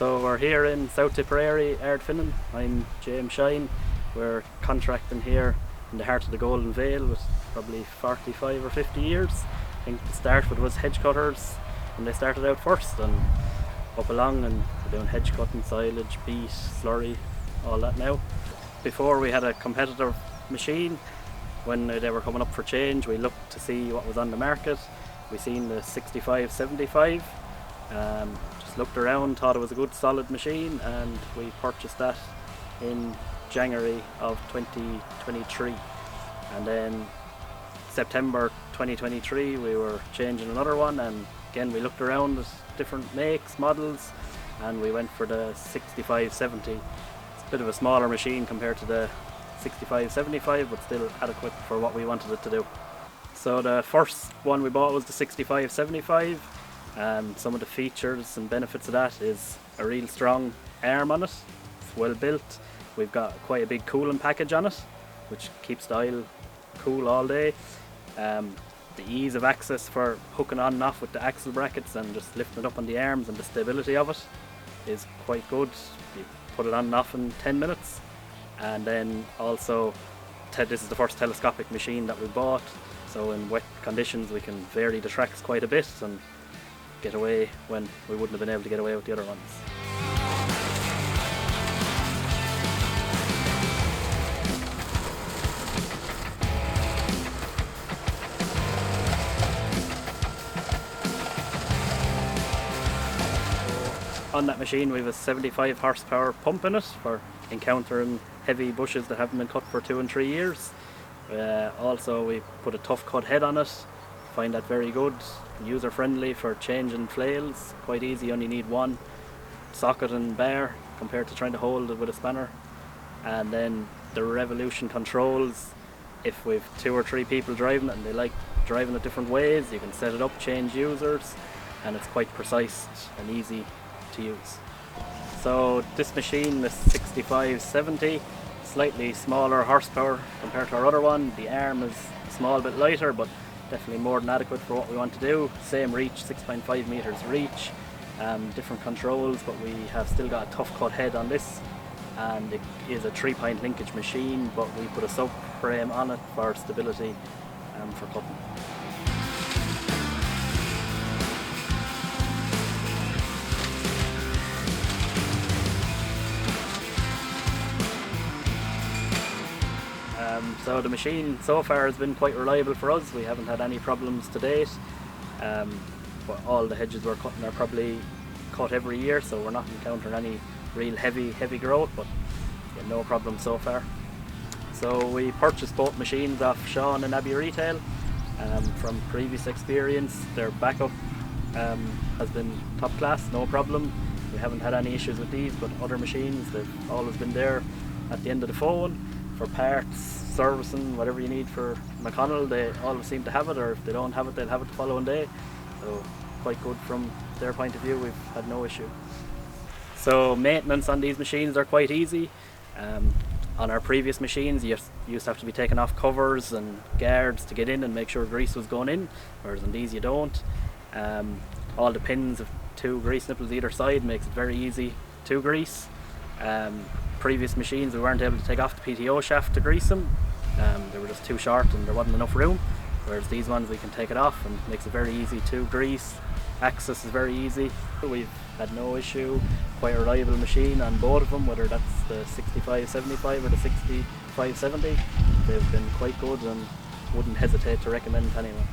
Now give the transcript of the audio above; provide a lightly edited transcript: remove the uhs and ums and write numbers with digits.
So we're here in South Tipperary, Ardfinnan. I'm James Shine. We're contracting here in the heart of the Golden Vale with probably 45 or 50 years. I think the start of it was Hedgecutters when they started out first, and up along, and we're doing hedge cutting, silage, beet, slurry, all that now. Before we had a competitor machine. When they were coming up for change, we looked to see what was on the market. We seen the 6575, just looked around, thought it was a good solid machine, and we purchased that in January of 2023. And then September 2023 we were changing another one, and again we looked around at different makes, models, and we went for the 6570. It's a bit of a smaller machine compared to the 6575, but still adequate for what we wanted it to do. So the first one we bought was the 6575. Some of the features and benefits of that is a real strong arm on it. It's well built. We've got quite a big cooling package on it, which keeps the oil cool all day. The ease of access for hooking on and off with the axle brackets and just lifting it up on the arms, and the stability of it is quite good. You put it on and off in 10 minutes. And then also, this is the first telescopic machine that we bought, so in wet conditions we can vary the tracks quite a bit and get away when we wouldn't have been able to get away with the other ones. On that machine we have a 75 horsepower pump in it for encountering heavy bushes that haven't been cut for 2 and 3 years. Also we put a tough cut head on it, find that very good, user friendly for changing flails, quite easy, only need one socket and bar compared to trying to hold it with a spanner. And then the revolution controls, if we've 2 or 3 people driving it and they like driving it different ways, you can set it up, change users, and it's quite precise and easy to use. So this machine, the 6570, slightly smaller horsepower compared to our other one. The arm is a small bit lighter, but definitely more than adequate for what we want to do. Same reach, 6.5 meters reach, different controls, but we have still got a tough cut head on this, and it is a 3-point linkage machine, but we put a subframe on it for stability and for cutting. So the machine so far has been quite reliable for us. We haven't had any problems to date. But all the hedges we're cutting are probably cut every year, so we're not encountering any real heavy growth, but yeah, no problem so far. So we purchased both machines off Sean and Abbey Retail. From previous experience, their backup has been top class, no problem. We haven't had any issues with these, but other machines, they've always been there at the end of the phone. For parts, servicing, whatever you need for McConnel, they always seem to have it, or if they don't have it, they'll have it the following day. So quite good from their point of view, we've had no issue. So maintenance on these machines are quite easy. On our previous machines you used to have to be taking off covers and guards to get in and make sure grease was going in, whereas on these you don't. All the pins of 2 grease nipples either side makes it very easy to grease. Previous machines we weren't able to take off the PTO shaft to grease them. They were just too short and there wasn't enough room, whereas these ones we can take it off and makes it very easy to grease. Access is very easy. We've had no issue, quite a reliable machine on both of them, whether that's the 6575 or the 6570. They've been quite good and wouldn't hesitate to recommend to anyone.